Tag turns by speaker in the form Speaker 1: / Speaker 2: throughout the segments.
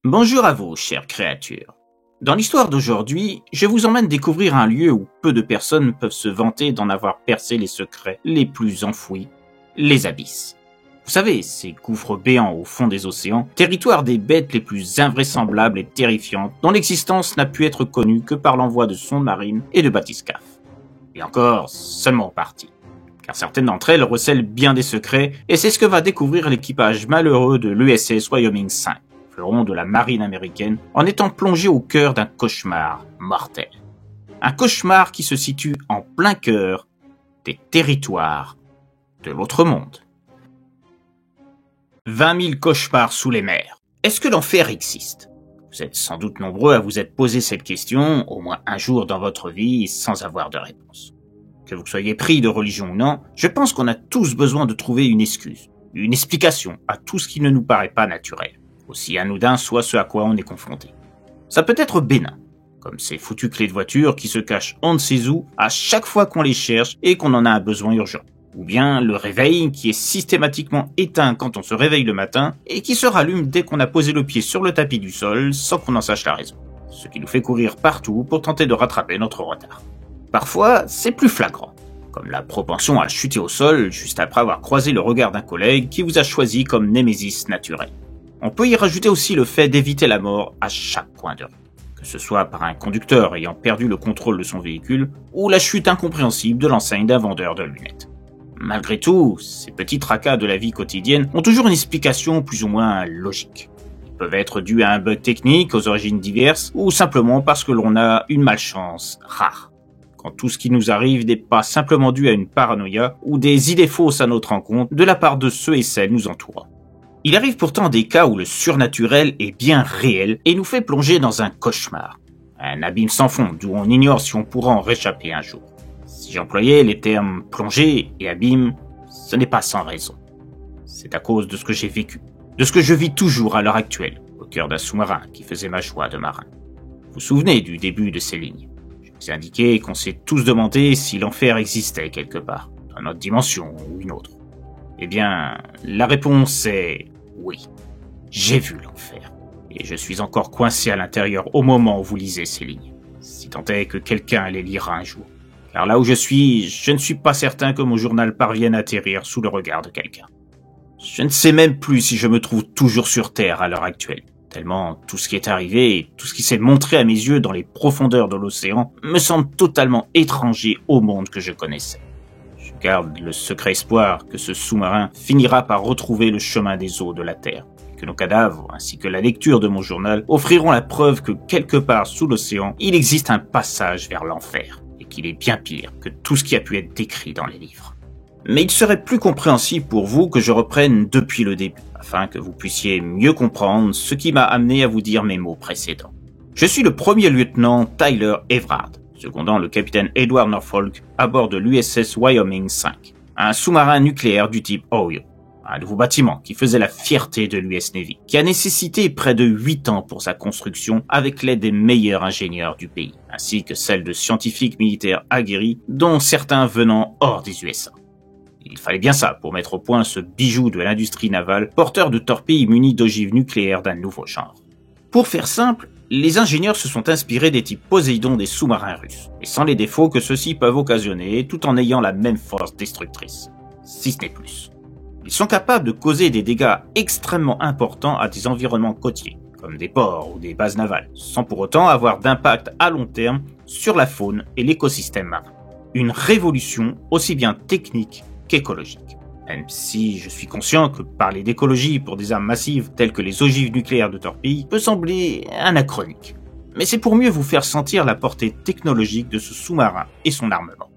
Speaker 1: Bonjour à vous, chères créatures. Dans l'histoire d'aujourd'hui, je vous emmène découvrir un lieu où peu de personnes peuvent se vanter d'en avoir percé les secrets les plus enfouis, les abysses. Vous savez, ces gouffres béants au fond des océans, territoire des bêtes les plus invraisemblables et terrifiantes, dont l'existence n'a pu être connue que par l'envoi de sondes marines et de bathyscaphes. Et encore, seulement en partie. Car certaines d'entre elles recèlent bien des secrets, et c'est ce que va découvrir l'équipage malheureux de l'USS Wyoming 5. Fleuron de la marine américaine, en étant plongé au cœur d'un cauchemar mortel. Un cauchemar qui se situe en plein cœur des territoires de l'autre monde. 20 000 cauchemars sous les mers. Est-ce que l'enfer existe? Vous êtes sans doute nombreux à vous être posé cette question, au moins un jour dans votre vie, sans avoir de réponse. Que vous soyez pris de religion ou non, je pense qu'on a tous besoin de trouver une excuse, une explication à tout ce qui ne nous paraît pas naturel. Aussi anodin soit ce à quoi on est confronté. Ça peut être bénin, comme ces foutues clés de voiture qui se cachent on ne sait où à chaque fois qu'on les cherche et qu'on en a un besoin urgent. Ou bien le réveil qui est systématiquement éteint quand on se réveille le matin et qui se rallume dès qu'on a posé le pied sur le tapis du sol sans qu'on en sache la raison. Ce qui nous fait courir partout pour tenter de rattraper notre retard. Parfois, c'est plus flagrant, comme la propension à chuter au sol juste après avoir croisé le regard d'un collègue qui vous a choisi comme némésis naturel. On peut y rajouter aussi le fait d'éviter la mort à chaque coin de rue, que ce soit par un conducteur ayant perdu le contrôle de son véhicule ou la chute incompréhensible de l'enseigne d'un vendeur de lunettes. Malgré tout, ces petits tracas de la vie quotidienne ont toujours une explication plus ou moins logique. Ils peuvent être dus à un bug technique aux origines diverses ou simplement parce que l'on a une malchance rare. Quand tout ce qui nous arrive n'est pas simplement dû à une paranoïa ou des idées fausses à notre encontre de la part de ceux et celles nous entourant. Il arrive pourtant des cas où le surnaturel est bien réel et nous fait plonger dans un cauchemar. Un abîme sans fond d'où on ignore si on pourra en réchapper un jour. Si j'employais les termes plongée et abîme, ce n'est pas sans raison. C'est à cause de ce que j'ai vécu, de ce que je vis toujours à l'heure actuelle, au cœur d'un sous-marin qui faisait ma joie de marin. Vous vous souvenez du début de ces lignes? Je vous ai indiqué qu'on s'est tous demandé si l'enfer existait quelque part, dans notre dimension ou une autre. Eh bien, la réponse est oui. J'ai vu l'enfer. Et je suis encore coincé à l'intérieur au moment où vous lisez ces lignes. Si tant est que quelqu'un les lira un jour. Car là où je ne suis pas certain que mon journal parvienne à atterrir sous le regard de quelqu'un. Je ne sais même plus si je me trouve toujours sur Terre à l'heure actuelle. Tellement tout ce qui est arrivé et tout ce qui s'est montré à mes yeux dans les profondeurs de l'océan me semble totalement étranger au monde que je connaissais. Je garde le secret espoir que ce sous-marin finira par retrouver le chemin des eaux de la Terre, que nos cadavres, ainsi que la lecture de mon journal, offriront la preuve que quelque part sous l'océan, il existe un passage vers l'enfer, et qu'il est bien pire que tout ce qui a pu être décrit dans les livres. Mais il serait plus compréhensible pour vous que je reprenne depuis le début, afin que vous puissiez mieux comprendre ce qui m'a amené à vous dire mes mots précédents. Je suis le premier lieutenant Tyler Everard, secondant le capitaine Edward Norfolk à bord de l'USS Wyoming 5, un sous-marin nucléaire du type Ohio, un nouveau bâtiment qui faisait la fierté de l'US Navy, qui a nécessité près de 8 ans pour sa construction avec l'aide des meilleurs ingénieurs du pays, ainsi que celle de scientifiques militaires aguerris, dont certains venant hors des USA. Il fallait bien ça pour mettre au point ce bijou de l'industrie navale, porteur de torpilles munies d'ogives nucléaires d'un nouveau genre. Pour faire simple, les ingénieurs se sont inspirés des types Poséidon des sous-marins russes, et sans les défauts que ceux-ci peuvent occasionner tout en ayant la même force destructrice, si ce n'est plus. Ils sont capables de causer des dégâts extrêmement importants à des environnements côtiers, comme des ports ou des bases navales, sans pour autant avoir d'impact à long terme sur la faune et l'écosystème marin. Une révolution aussi bien technique qu'écologique. Même si je suis conscient que parler d'écologie pour des armes massives telles que les ogives nucléaires de torpilles peut sembler anachronique. Mais c'est pour mieux vous faire sentir la portée technologique de ce sous-marin et son armement.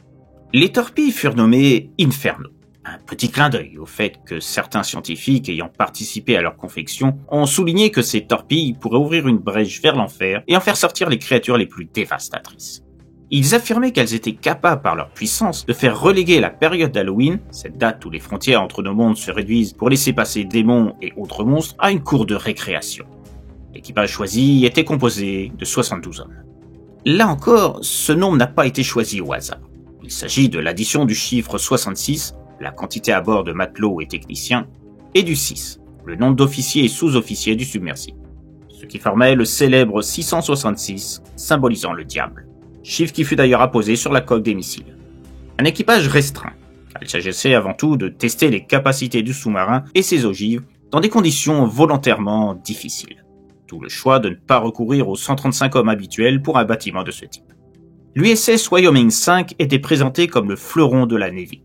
Speaker 1: Les torpilles furent nommées Inferno. Un petit clin d'œil au fait que certains scientifiques ayant participé à leur confection ont souligné que ces torpilles pourraient ouvrir une brèche vers l'enfer et en faire sortir les créatures les plus dévastatrices. Ils affirmaient qu'elles étaient capables par leur puissance de faire reléguer la période d'Halloween, cette date où les frontières entre nos mondes se réduisent pour laisser passer démons et autres monstres, à une cour de récréation. L'équipage choisi était composé de 72 hommes. Là encore, ce nombre n'a pas été choisi au hasard. Il s'agit de l'addition du chiffre 66, la quantité à bord de matelots et techniciens, et du 6, le nombre d'officiers et sous-officiers du submersible. ce qui formait le célèbre 666, symbolisant le diable. Chiffre qui fut d'ailleurs apposé sur la coque des missiles. Un équipage restreint, car il s'agissait avant tout de tester les capacités du sous-marin et ses ogives dans des conditions volontairement difficiles. D'où le choix de ne pas recourir aux 135 hommes habituels pour un bâtiment de ce type. L'USS Wyoming 5 était présenté comme le fleuron de la Navy.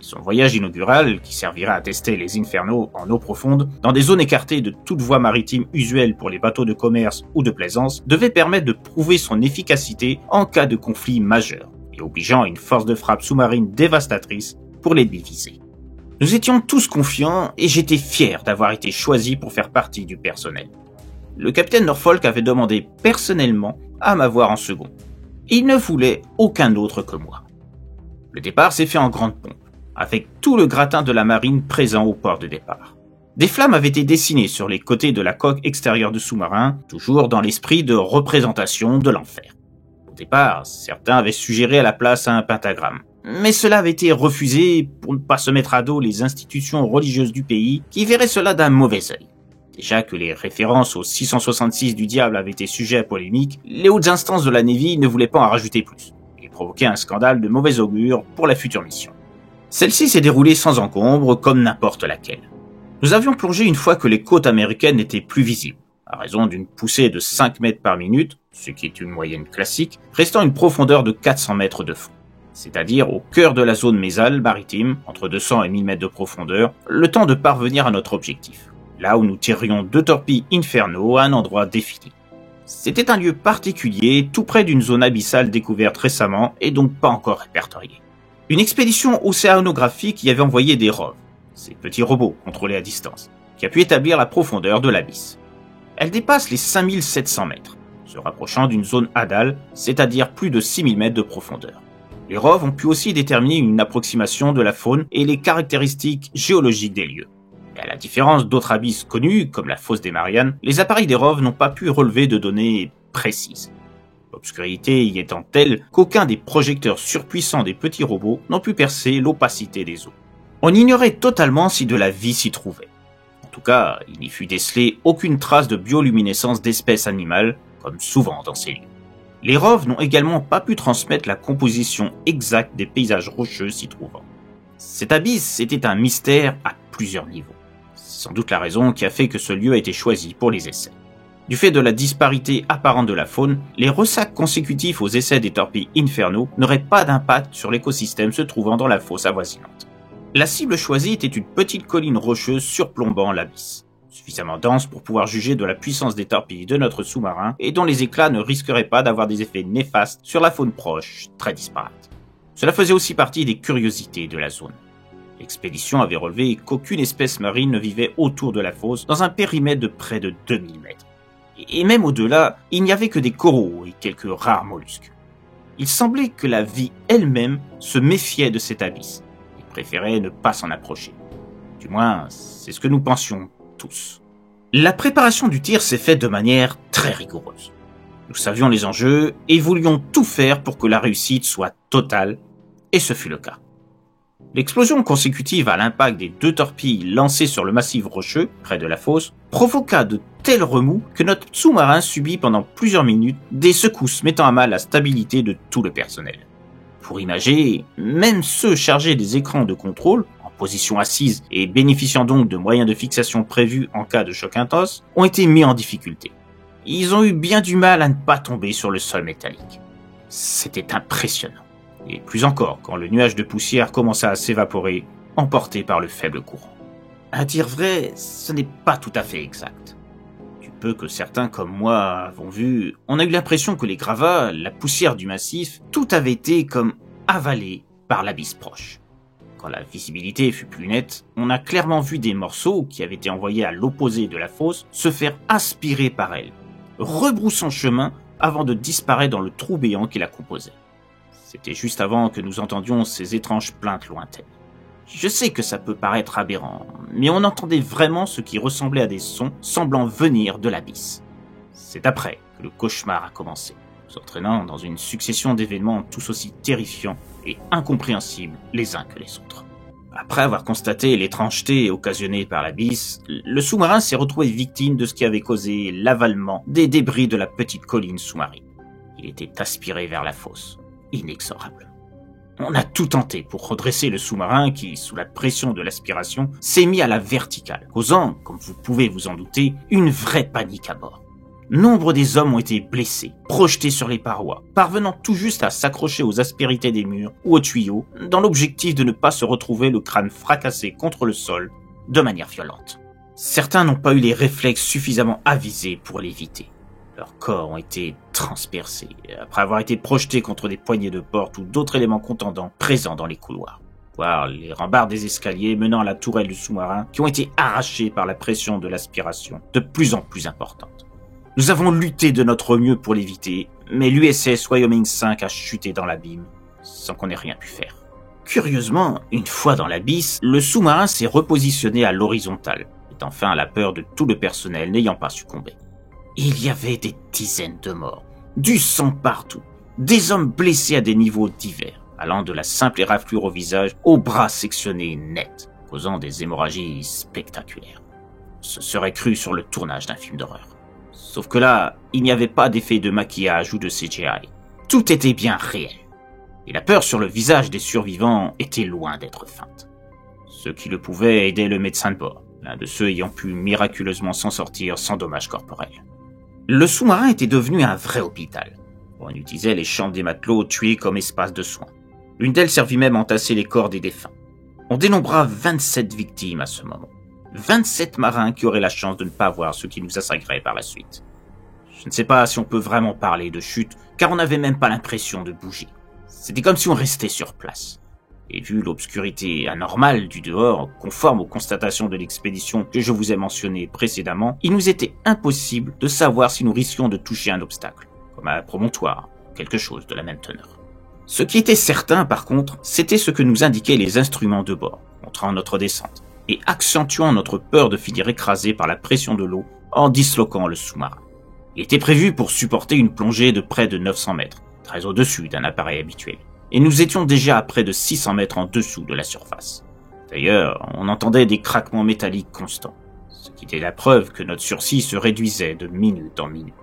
Speaker 1: Son voyage inaugural, qui servira à tester les Infernos en eau profonde, dans des zones écartées de toute voie maritime usuelle pour les bateaux de commerce ou de plaisance, devait permettre de prouver son efficacité en cas de conflit majeur, et obligeant à une force de frappe sous-marine dévastatrice pour l'ennemi visé. Nous étions tous confiants et j'étais fier d'avoir été choisi pour faire partie du personnel. Le capitaine Norfolk avait demandé personnellement à m'avoir en second. Il ne voulait aucun autre que moi. Le départ s'est fait en grande pompe, avec tout le gratin de la marine présent au port de départ. Des flammes avaient été dessinées sur les côtés de la coque extérieure du sous-marin, toujours dans l'esprit de représentation de l'enfer. Au départ, certains avaient suggéré à la place un pentagramme, mais cela avait été refusé pour ne pas se mettre à dos les institutions religieuses du pays qui verraient cela d'un mauvais œil. Déjà que les références au 666 du diable avaient été sujets à polémique, les hautes instances de la Navy ne voulaient pas en rajouter plus, et provoquer un scandale de mauvais augure pour la future mission. Celle-ci s'est déroulée sans encombre, comme n'importe laquelle. Nous avions plongé une fois que les côtes américaines n'étaient plus visibles, à raison d'une poussée de 5 mètres par minute, ce qui est une moyenne classique, restant une profondeur de 400 mètres de fond. C'est-à-dire au cœur de la zone mésale maritime, entre 200 et 1000 mètres de profondeur, le temps de parvenir à notre objectif, là où nous tirerions 2 torpilles Inferno à un endroit défini. C'était un lieu particulier, tout près d'une zone abyssale découverte récemment et donc pas encore répertoriée. Une expédition océanographique y avait envoyé des ROV, ces petits robots contrôlés à distance, qui a pu établir la profondeur de l'abysse. Elle dépasse les 5700 mètres, se rapprochant d'une zone hadal, c'est-à-dire plus de 6000 mètres de profondeur. Les ROV ont pu aussi déterminer une approximation de la faune et les caractéristiques géologiques des lieux. Et à la différence d'autres abysses connus, comme la fosse des Mariannes, les appareils des ROV n'ont pas pu relever de données précises. L'obscurité y étant telle qu'aucun des projecteurs surpuissants des petits robots n'ont pu percer l'opacité des eaux. On ignorait totalement si de la vie s'y trouvait. En tout cas, il n'y fut décelé aucune trace de bioluminescence d'espèces animales, comme souvent dans ces lieux. Les ROV n'ont également pas pu transmettre la composition exacte des paysages rocheux s'y trouvant. Cet abysse était un mystère à plusieurs niveaux. C'est sans doute la raison qui a fait que ce lieu a été choisi pour les essais. Du fait de la disparité apparente de la faune, les ressacs consécutifs aux essais des torpilles Inferno n'auraient pas d'impact sur l'écosystème se trouvant dans la fosse avoisinante. La cible choisie était une petite colline rocheuse surplombant l'abysse, suffisamment dense pour pouvoir juger de la puissance des torpilles de notre sous-marin et dont les éclats ne risqueraient pas d'avoir des effets néfastes sur la faune proche, très disparate. Cela faisait aussi partie des curiosités de la zone. L'expédition avait relevé qu'aucune espèce marine ne vivait autour de la fosse dans un périmètre de près de 2000 mètres. Et même au-delà, il n'y avait que des coraux et quelques rares mollusques. Il semblait que la vie elle-même se méfiait de cet abysse et préférait ne pas s'en approcher. Du moins, c'est ce que nous pensions tous. La préparation du tir s'est faite de manière très rigoureuse. Nous savions les enjeux et voulions tout faire pour que la réussite soit totale, et ce fut le cas. L'explosion consécutive à l'impact des 2 torpilles lancées sur le massif rocheux, près de la fosse, provoqua de tels remous que notre sous-marin subit pendant plusieurs minutes des secousses mettant à mal la stabilité de tout le personnel. Pour imager, même ceux chargés des écrans de contrôle, en position assise et bénéficiant donc de moyens de fixation prévus en cas de choc intense, ont été mis en difficulté. Ils ont eu bien du mal à ne pas tomber sur le sol métallique. C'était impressionnant. Et plus encore quand le nuage de poussière commença à s'évaporer, emporté par le faible courant. À dire vrai, ce n'est pas tout à fait exact. Du peu que certains comme moi avons vu, on a eu l'impression que les gravats, la poussière du massif, tout avait été comme avalé par l'abysse proche. Quand la visibilité fut plus nette, on a clairement vu des morceaux qui avaient été envoyés à l'opposé de la fosse se faire aspirer par elle, rebroussant chemin avant de disparaître dans le trou béant qui la composait. C'était juste avant que nous entendions ces étranges plaintes lointaines. Je sais que ça peut paraître aberrant, mais on entendait vraiment ce qui ressemblait à des sons semblant venir de l'abysse. C'est après que le cauchemar a commencé, nous entraînant dans une succession d'événements tous aussi terrifiants et incompréhensibles les uns que les autres. Après avoir constaté l'étrangeté occasionnée par l'abysse, le sous-marin s'est retrouvé victime de ce qui avait causé l'avalement des débris de la petite colline sous-marine. Il était aspiré vers la fosse, inexorable. On a tout tenté pour redresser le sous-marin qui, sous la pression de l'aspiration, s'est mis à la verticale, causant, comme vous pouvez vous en douter, une vraie panique à bord. Nombre des hommes ont été blessés, projetés sur les parois, parvenant tout juste à s'accrocher aux aspérités des murs ou aux tuyaux, dans l'objectif de ne pas se retrouver le crâne fracassé contre le sol de manière violente. Certains n'ont pas eu les réflexes suffisamment avisés pour l'éviter. Leurs corps ont été transpercés, après avoir été projetés contre des poignées de porte ou d'autres éléments contendants présents dans les couloirs, voire les rambardes des escaliers menant à la tourelle du sous-marin qui ont été arrachés par la pression de l'aspiration de plus en plus importante. Nous avons lutté de notre mieux pour l'éviter, mais l'USS Wyoming 5 a chuté dans l'abîme, sans qu'on ait rien pu faire. Curieusement, une fois dans l'abysse, le sous-marin s'est repositionné à l'horizontale, mettant fin à la peur de tout le personnel n'ayant pas succombé. Il y avait des dizaines de morts, du sang partout, des hommes blessés à des niveaux divers, allant de la simple éraflure au visage aux bras sectionnés net, causant des hémorragies spectaculaires. On se serait cru sur le tournage d'un film d'horreur. Sauf que là, il n'y avait pas d'effet de maquillage ou de CGI. Tout était bien réel. Et la peur sur le visage des survivants était loin d'être feinte. Ceux qui le pouvaient aidaient le médecin de bord, l'un de ceux ayant pu miraculeusement s'en sortir sans dommages corporels. Le sous-marin était devenu un vrai hôpital. On utilisait les chambres des matelots tués comme espace de soins. L'une d'elles servit même à entasser les corps des défunts. On dénombra 27 victimes à ce moment. 27 marins qui auraient la chance de ne pas voir ce qui nous assagrait par la suite. Je ne sais pas si on peut vraiment parler de chute, car on n'avait même pas l'impression de bouger. C'était comme si on restait sur place. Et vu l'obscurité anormale du dehors, conforme aux constatations de l'expédition que je vous ai mentionnées précédemment, il nous était impossible de savoir si nous risquions de toucher un obstacle, comme un promontoire, quelque chose de la même teneur. Ce qui était certain, par contre, c'était ce que nous indiquaient les instruments de bord, montrant notre descente, et accentuant notre peur de finir écrasé par la pression de l'eau en disloquant le sous-marin. Il était prévu pour supporter une plongée de près de 900 mètres, très au-dessus d'un appareil habituel, et nous étions déjà à près de 600 mètres en dessous de la surface. D'ailleurs, on entendait des craquements métalliques constants, ce qui était la preuve que notre sursis se réduisait de minute en minute.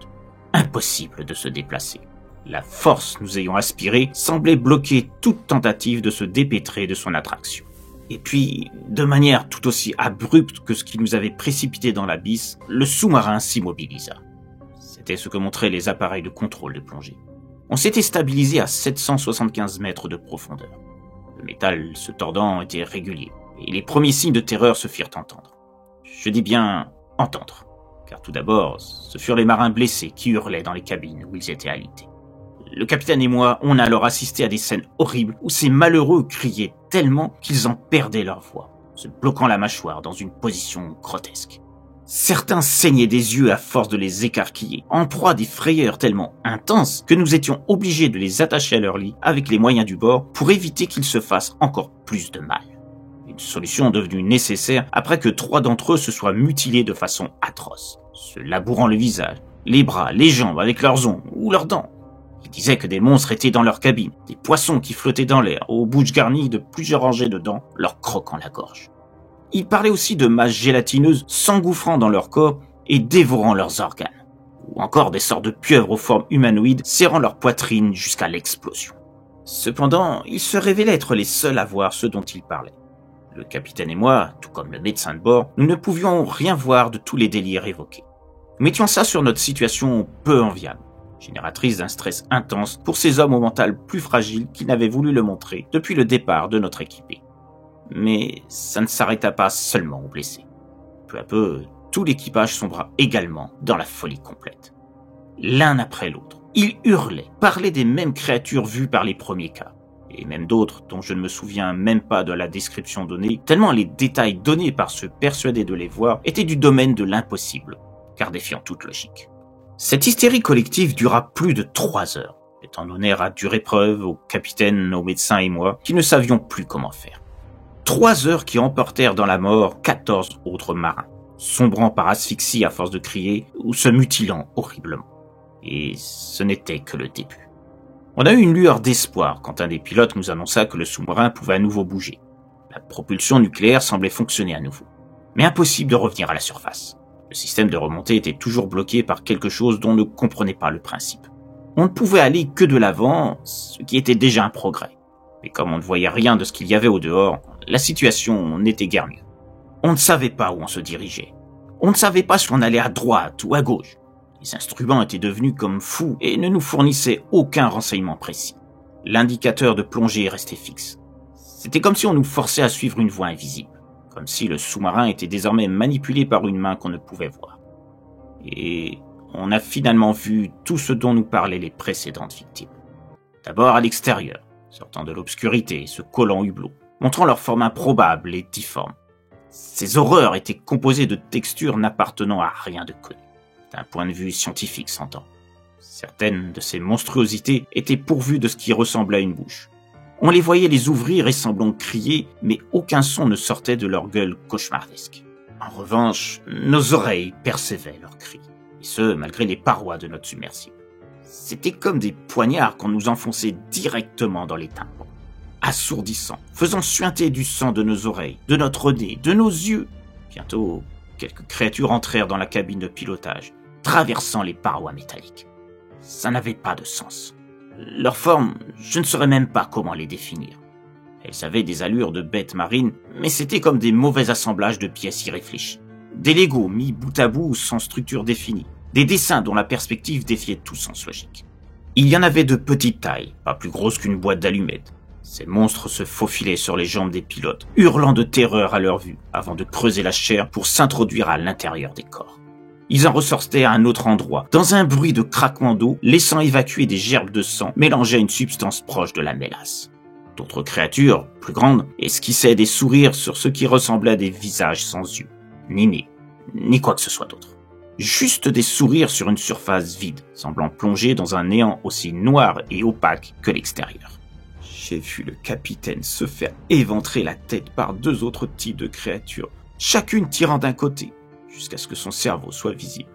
Speaker 1: Impossible de se déplacer. La force nous ayant aspiré semblait bloquer toute tentative de se dépêtrer de son attraction. Et puis, de manière tout aussi abrupte que ce qui nous avait précipité dans l'abysse, le sous-marin s'immobilisa. C'était ce que montraient les appareils de contrôle de plongée. On s'était stabilisé à 775 mètres de profondeur. Le métal se tordant était régulier, et les premiers signes de terreur se firent entendre. Je dis bien entendre, car tout d'abord, ce furent les marins blessés qui hurlaient dans les cabines où ils étaient alités. Le capitaine et moi, on a alors assisté à des scènes horribles où ces malheureux criaient tellement qu'ils en perdaient leur voix, se bloquant la mâchoire dans une position grotesque. Certains saignaient des yeux à force de les écarquiller, en proie à des frayeurs tellement intenses que nous étions obligés de les attacher à leur lit avec les moyens du bord pour éviter qu'ils se fassent encore plus de mal. Une solution devenue nécessaire après que 3 d'entre eux se soient mutilés de façon atroce, se labourant le visage, les bras, les jambes avec leurs ongles ou leurs dents. Ils disaient que des monstres étaient dans leur cabine, des poissons qui flottaient dans l'air, aux bouches garnies de plusieurs rangées de dents, leur croquant la gorge. Ils parlaient aussi de masses gélatineuses s'engouffrant dans leur corps et dévorant leurs organes, ou encore des sortes de pieuvres aux formes humanoïdes serrant leur poitrine jusqu'à l'explosion. Cependant, ils se révélaient être les seuls à voir ce dont ils parlaient. Le capitaine et moi, tout comme le médecin de bord, nous ne pouvions rien voir de tous les délires évoqués. Nous mettions ça sur notre situation peu enviable, génératrice d'un stress intense pour ces hommes au mental plus fragile qui n'avaient voulu le montrer depuis le départ de notre équipée. Mais ça ne s'arrêta pas seulement aux blessés. Peu à peu, tout l'équipage sombra également dans la folie complète. L'un après l'autre, ils hurlaient, parlaient des mêmes créatures vues par les premiers cas, et même d'autres dont je ne me souviens même pas de la description donnée, tellement les détails donnés par ceux persuadés de les voir étaient du domaine de l'impossible, car défiant toute logique. Cette hystérie collective dura plus de 3 heures, étant donné à dure épreuve au capitaine, aux médecins et moi, qui ne savions plus comment faire. 3 heures qui emportèrent dans la mort 14 autres marins, sombrant par asphyxie à force de crier ou se mutilant horriblement. Et ce n'était que le début. On a eu une lueur d'espoir quand un des pilotes nous annonça que le sous-marin pouvait à nouveau bouger. La propulsion nucléaire semblait fonctionner à nouveau. Mais impossible de revenir à la surface. Le système de remontée était toujours bloqué par quelque chose dont on ne comprenait pas le principe. On ne pouvait aller que de l'avant, ce qui était déjà un progrès. Mais comme on ne voyait rien de ce qu'il y avait au dehors, la situation n'était guère mieux. On ne savait pas où on se dirigeait. On ne savait pas si on allait à droite ou à gauche. Les instruments étaient devenus comme fous et ne nous fournissaient aucun renseignement précis. L'indicateur de plongée restait fixe. C'était comme si on nous forçait à suivre une voie invisible, comme si le sous-marin était désormais manipulé par une main qu'on ne pouvait voir. Et on a finalement vu tout ce dont nous parlaient les précédentes victimes. D'abord à l'extérieur, sortant de l'obscurité et se collant au hublot, montrant leur forme improbable et difforme. Ces horreurs étaient composées de textures n'appartenant à rien de connu, d'un point de vue scientifique s'entend. Certaines de ces monstruosités étaient pourvues de ce qui ressemblait à une bouche. On les voyait les ouvrir et semblant crier, mais aucun son ne sortait de leur gueule cauchemardesque. En revanche, nos oreilles percevaient leurs cris, et ce, malgré les parois de notre submersible. C'était comme des poignards qu'on nous enfonçait directement dans les tympans, assourdissant, faisant suinter du sang de nos oreilles, de notre nez, de nos yeux. Bientôt, quelques créatures entrèrent dans la cabine de pilotage, traversant les parois métalliques. Ça n'avait pas de sens. Leur forme, je ne saurais même pas comment les définir. Elles avaient des allures de bêtes marines, mais c'était comme des mauvais assemblages de pièces irréfléchies. Des Legos mis bout à bout sans structure définie. Des dessins dont la perspective défiait tout sens logique. Il y en avait de petite taille, pas plus grosses qu'une boîte d'allumettes. Ces monstres se faufilaient sur les jambes des pilotes, hurlant de terreur à leur vue, avant de creuser la chair pour s'introduire à l'intérieur des corps. Ils en ressortaient à un autre endroit, dans un bruit de craquement d'eau, laissant évacuer des gerbes de sang mélangées à une substance proche de la mélasse. D'autres créatures, plus grandes, esquissaient des sourires sur ce qui ressemblait à des visages sans yeux, ni nez, ni quoi que ce soit d'autre. Juste des sourires sur une surface vide, semblant plonger dans un néant aussi noir et opaque que l'extérieur. J'ai vu le capitaine se faire éventrer la tête par deux autres types de créatures, chacune tirant d'un côté, jusqu'à ce que son cerveau soit visible.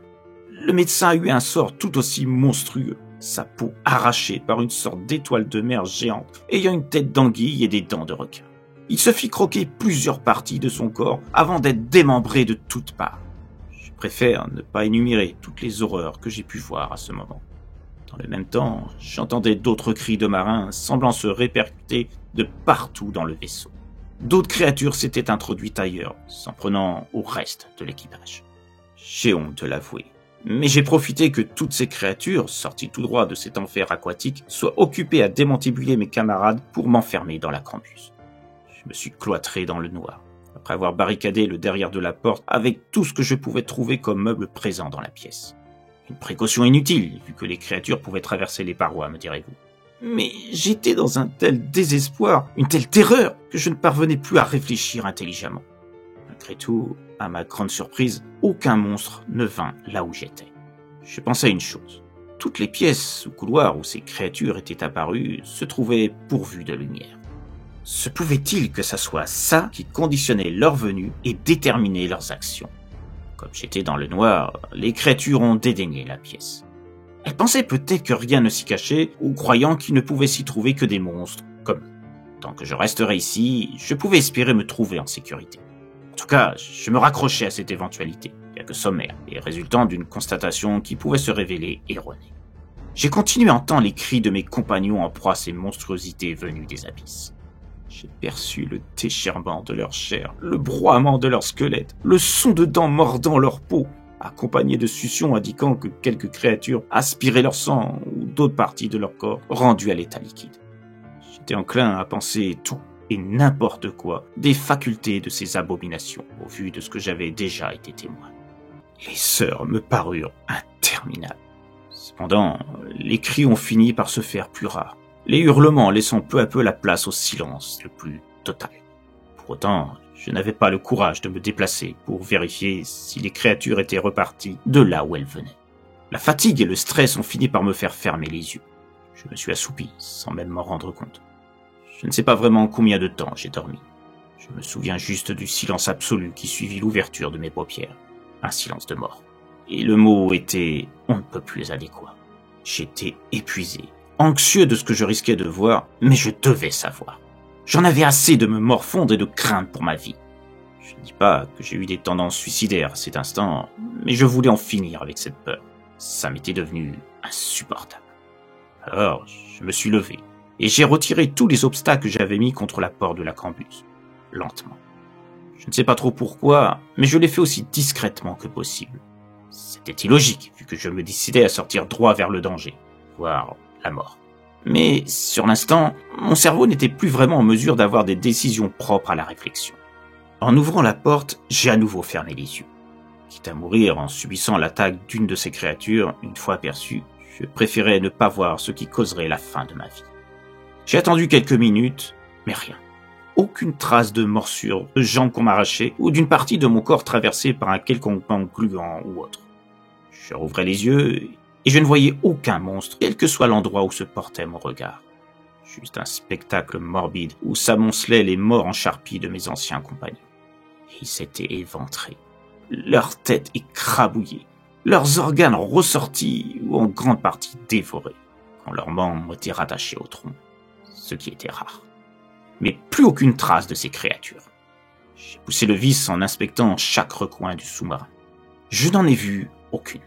Speaker 1: Le médecin a eu un sort tout aussi monstrueux, sa peau arrachée par une sorte d'étoile de mer géante, ayant une tête d'anguille et des dents de requin. Il se fit croquer plusieurs parties de son corps avant d'être démembré de toutes parts. Je préfère ne pas énumérer toutes les horreurs que j'ai pu voir à ce moment. Dans le même temps, j'entendais d'autres cris de marins semblant se répercuter de partout dans le vaisseau. D'autres créatures s'étaient introduites ailleurs, s'en prenant au reste de l'équipage. J'ai honte de l'avouer, mais j'ai profité que toutes ces créatures, sorties tout droit de cet enfer aquatique, soient occupées à démantibuler mes camarades pour m'enfermer dans la cambuse. Je me suis cloîtré dans le noir, après avoir barricadé le derrière de la porte avec tout ce que je pouvais trouver comme meuble présent dans la pièce. Une précaution inutile, vu que les créatures pouvaient traverser les parois, me direz-vous. Mais j'étais dans un tel désespoir, une telle terreur, que je ne parvenais plus à réfléchir intelligemment. Malgré tout, à ma grande surprise, aucun monstre ne vint là où j'étais. Je pensais à une chose. Toutes les pièces ou couloirs où ces créatures étaient apparues se trouvaient pourvues de lumière. Se pouvait-il que ça soit ça qui conditionnait leur venue et déterminait leurs actions? Comme j'étais dans le noir, les créatures ont dédaigné la pièce. Elles pensaient peut-être que rien ne s'y cachait, ou croyant qu'il ne pouvait s'y trouver que des monstres, comme eux. Tant que je resterais ici, je pouvais espérer me trouver en sécurité. En tout cas, je me raccrochais à cette éventualité, bien que sommaire, et résultant d'une constatation qui pouvait se révéler erronée. J'ai continué à entendre les cris de mes compagnons en proie à ces monstruosités venues des abysses. J'ai perçu le déchirement de leur chair, le broiement de leur squelette, le son de dents mordant leur peau, accompagné de succions indiquant que quelques créatures aspiraient leur sang ou d'autres parties de leur corps rendues à l'état liquide. J'étais enclin à penser tout et n'importe quoi des facultés de ces abominations, au vu de ce que j'avais déjà été témoin. Les heures me parurent interminables. Cependant, les cris ont fini par se faire plus rares, les hurlements laissant peu à peu la place au silence le plus total. Pour autant, je n'avais pas le courage de me déplacer pour vérifier si les créatures étaient reparties de là où elles venaient. La fatigue et le stress ont fini par me faire fermer les yeux. Je me suis assoupi sans même m'en rendre compte. Je ne sais pas vraiment combien de temps j'ai dormi. Je me souviens juste du silence absolu qui suivit l'ouverture de mes paupières. Un silence de mort. Et le mot était on ne peut plus adéquat. J'étais épuisé, anxieux de ce que je risquais de voir, mais je devais savoir. J'en avais assez de me morfondre et de craindre pour ma vie. Je ne dis pas que j'ai eu des tendances suicidaires à cet instant, mais je voulais en finir avec cette peur. Ça m'était devenu insupportable. Alors, je me suis levé et j'ai retiré tous les obstacles que j'avais mis contre la porte de la cambuse, lentement. Je ne sais pas trop pourquoi, mais je l'ai fait aussi discrètement que possible. C'était illogique, vu que je me décidais à sortir droit vers le danger, voire la mort. Mais, sur l'instant, mon cerveau n'était plus vraiment en mesure d'avoir des décisions propres à la réflexion. En ouvrant la porte, j'ai à nouveau fermé les yeux. Quitte à mourir en subissant l'attaque d'une de ces créatures, une fois aperçue, je préférais ne pas voir ce qui causerait la fin de ma vie. J'ai attendu quelques minutes, mais rien. Aucune trace de morsure, de jambes qu'on m'arrachait ou d'une partie de mon corps traversée par un quelconque manque gluant ou autre. Je rouvrais les yeux et je ne voyais aucun monstre, quel que soit l'endroit où se portait mon regard. Juste un spectacle morbide où s'amoncelaient les morts en charpie de mes anciens compagnons. Ils s'étaient éventrés, leurs têtes écrabouillées, leurs organes ressortis ou en grande partie dévorés, quand leurs membres étaient rattachés au tronc, ce qui était rare. Mais plus aucune trace de ces créatures. J'ai poussé le vis en inspectant chaque recoin du sous-marin. Je n'en ai vu aucune.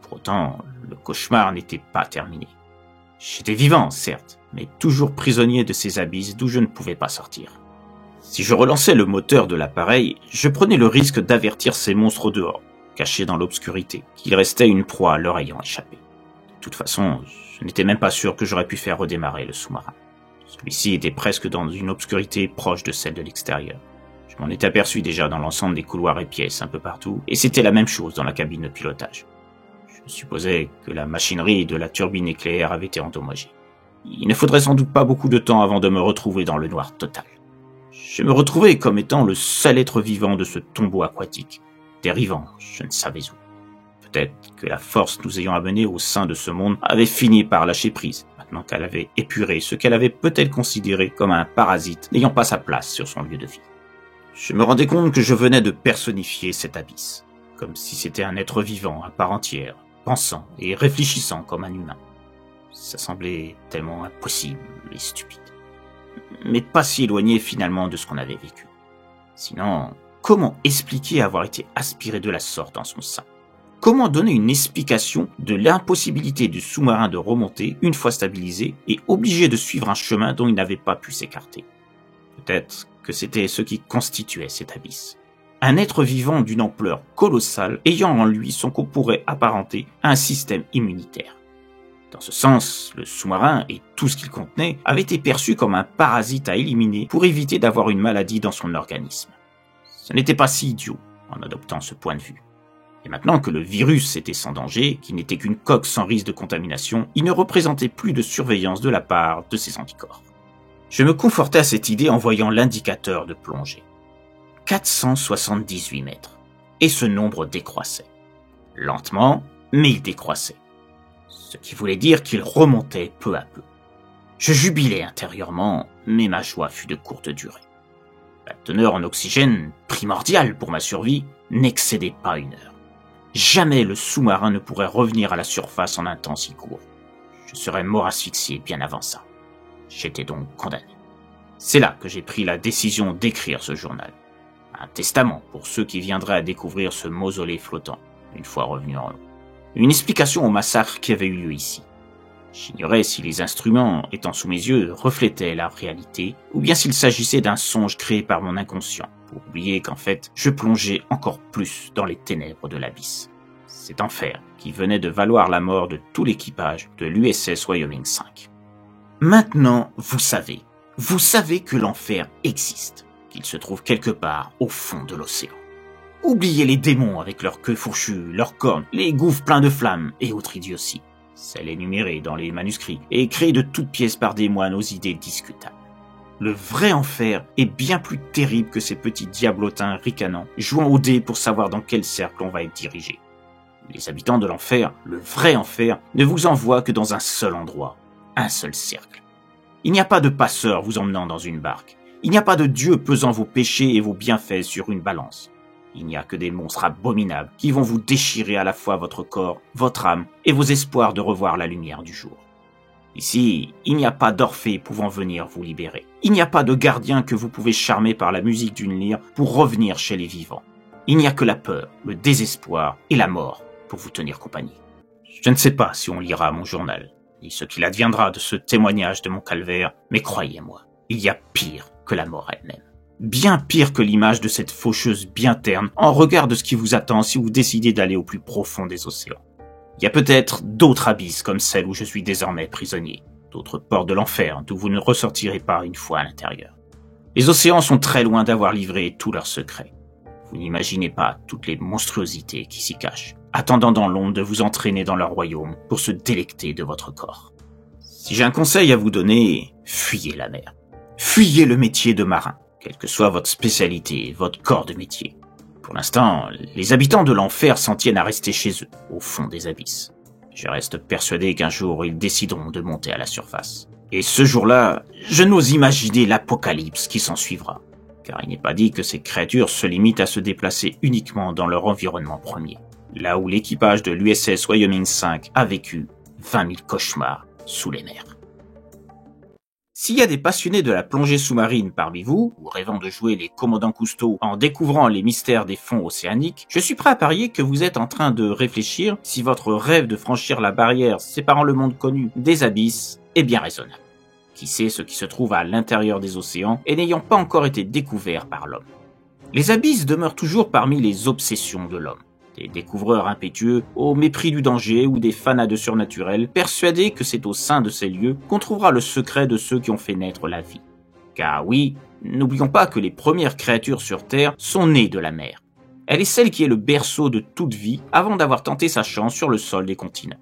Speaker 1: Pour autant, le cauchemar n'était pas terminé. J'étais vivant, certes, mais toujours prisonnier de ces abysses d'où je ne pouvais pas sortir. Si je relançais le moteur de l'appareil, je prenais le risque d'avertir ces monstres au dehors, cachés dans l'obscurité, qu'il restait une proie à leur ayant échappé. De toute façon, je n'étais même pas sûr que j'aurais pu faire redémarrer le sous-marin. Celui-ci était presque dans une obscurité proche de celle de l'extérieur. Je m'en étais aperçu déjà dans l'ensemble des couloirs et pièces un peu partout, et c'était la même chose dans la cabine de pilotage. Je supposais que la machinerie de la turbine nucléaire avait été endommagée. Il ne faudrait sans doute pas beaucoup de temps avant de me retrouver dans le noir total. Je me retrouvais comme étant le seul être vivant de ce tombeau aquatique, dérivant je ne savais où. Peut-être que la force nous ayant amenés au sein de ce monde avait fini par lâcher prise, maintenant qu'elle avait épuré ce qu'elle avait peut-être considéré comme un parasite n'ayant pas sa place sur son lieu de vie. Je me rendais compte que je venais de personnifier cet abysse, comme si c'était un être vivant à part entière, pensant et réfléchissant comme un humain. Ça semblait tellement impossible et stupide, mais pas si éloigné finalement de ce qu'on avait vécu. Sinon, comment expliquer avoir été aspiré de la sorte dans son sein ? Comment donner une explication de l'impossibilité du sous-marin de remonter une fois stabilisé et obligé de suivre un chemin dont il n'avait pas pu s'écarter ? Peut-être que c'était ce qui constituait cet abysse. Un être vivant d'une ampleur colossale ayant en lui ce qu'on pourrait apparenter à un système immunitaire. Dans ce sens, le sous-marin et tout ce qu'il contenait avaient été perçus comme un parasite à éliminer pour éviter d'avoir une maladie dans son organisme. Ce n'était pas si idiot en adoptant ce point de vue. Et maintenant que le virus était sans danger, qu'il n'était qu'une coque sans risque de contamination, il ne représentait plus de surveillance de la part de ses anticorps. Je me confortais à cette idée en voyant l'indicateur de plongée. 478 mètres. Et ce nombre décroissait. Lentement, mais il décroissait. Ce qui voulait dire qu'il remontait peu à peu. Je jubilais intérieurement, mais ma joie fut de courte durée. La teneur en oxygène, primordiale pour ma survie, n'excédait pas 1 heure. Jamais le sous-marin ne pourrait revenir à la surface en un temps si court. Je serais mort asphyxié bien avant ça. J'étais donc condamné. C'est là que j'ai pris la décision d'écrire ce journal. Un testament pour ceux qui viendraient à découvrir ce mausolée flottant, une fois revenu en haut. Une explication au massacre qui avait eu lieu ici. J'ignorais si les instruments, étant sous mes yeux, reflétaient la réalité, ou bien s'il s'agissait d'un songe créé par mon inconscient, pour oublier qu'en fait, je plongeais encore plus dans les ténèbres de l'abysse. Cet enfer qui venait de valoir la mort de tout l'équipage de l'USS Wyoming 5. Maintenant, vous savez que l'enfer existe, qu'il se trouve quelque part au fond de l'océan. Oubliez les démons avec leurs queues fourchues, leurs cornes, les gouffres pleins de flammes et autres idioties. Celles énumérées dans les manuscrits et créées de toutes pièces par des moines aux idées discutables. Le vrai enfer est bien plus terrible que ces petits diablotins ricanants jouant au dé pour savoir dans quel cercle on va être dirigé. Les habitants de l'enfer, le vrai enfer, ne vous envoient que dans un seul endroit, un seul cercle. Il n'y a pas de passeur vous emmenant dans une barque. Il n'y a pas de Dieu pesant vos péchés et vos bienfaits sur une balance. Il n'y a que des monstres abominables qui vont vous déchirer à la fois votre corps, votre âme et vos espoirs de revoir la lumière du jour. Ici, il n'y a pas d'Orphée pouvant venir vous libérer. Il n'y a pas de gardien que vous pouvez charmer par la musique d'une lyre pour revenir chez les vivants. Il n'y a que la peur, le désespoir et la mort pour vous tenir compagnie. Je ne sais pas si on lira mon journal, ni ce qu'il adviendra de ce témoignage de mon calvaire, mais croyez-moi, il y a pire que la mort elle-même. Bien pire que l'image de cette faucheuse bien terne en regard de ce qui vous attend si vous décidez d'aller au plus profond des océans. Il y a peut-être d'autres abysses comme celle où je suis désormais prisonnier, d'autres ports de l'enfer d'où vous ne ressortirez pas une fois à l'intérieur. Les océans sont très loin d'avoir livré tous leurs secrets. Vous n'imaginez pas toutes les monstruosités qui s'y cachent, attendant dans l'ombre de vous entraîner dans leur royaume pour se délecter de votre corps. Si j'ai un conseil à vous donner, fuyez la mer. Fuyez le métier de marin, quelle que soit votre spécialité, votre corps de métier. Pour l'instant, les habitants de l'enfer s'en tiennent à rester chez eux, au fond des abysses. Je reste persuadé qu'un jour, ils décideront de monter à la surface. Et ce jour-là, je n'ose imaginer l'apocalypse qui s'en suivra. Car il n'est pas dit que ces créatures se limitent à se déplacer uniquement dans leur environnement premier. Là où l'équipage de l'USS Wyoming 5 a vécu 20 000 cauchemars sous les mers. S'il y a des passionnés de la plongée sous-marine parmi vous, ou rêvant de jouer les commandants Cousteau en découvrant les mystères des fonds océaniques, je suis prêt à parier que vous êtes en train de réfléchir si votre rêve de franchir la barrière séparant le monde connu des abysses est bien raisonnable. Qui sait ce qui se trouve à l'intérieur des océans et n'ayant pas encore été découvert par l'homme. Les abysses demeurent toujours parmi les obsessions de l'homme. Des découvreurs impétueux au mépris du danger ou des fanats de surnaturel persuadés que c'est au sein de ces lieux qu'on trouvera le secret de ceux qui ont fait naître la vie. Car oui, n'oublions pas que les premières créatures sur Terre sont nées de la mer. Elle est celle qui est le berceau de toute vie avant d'avoir tenté sa chance sur le sol des continents.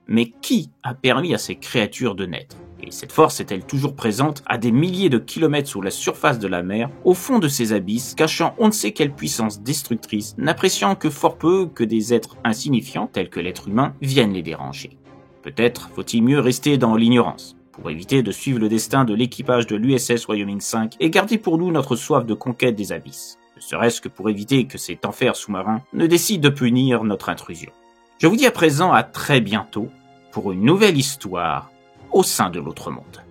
Speaker 1: Mais qui a permis à ces créatures de naître ? Et cette force est-elle toujours présente à des milliers de kilomètres sous la surface de la mer, au fond de ces abysses, cachant on ne sait quelle puissance destructrice, n'appréciant que fort peu que des êtres insignifiants, tels que l'être humain, viennent les déranger. Peut-être faut-il mieux rester dans l'ignorance, pour éviter de suivre le destin de l'équipage de l'USS Wyoming 5 et garder pour nous notre soif de conquête des abysses, ne serait-ce que pour éviter que cet enfer sous-marin ne décide de punir notre intrusion. Je vous dis à présent à très bientôt pour une nouvelle histoire au sein de l'autre monde.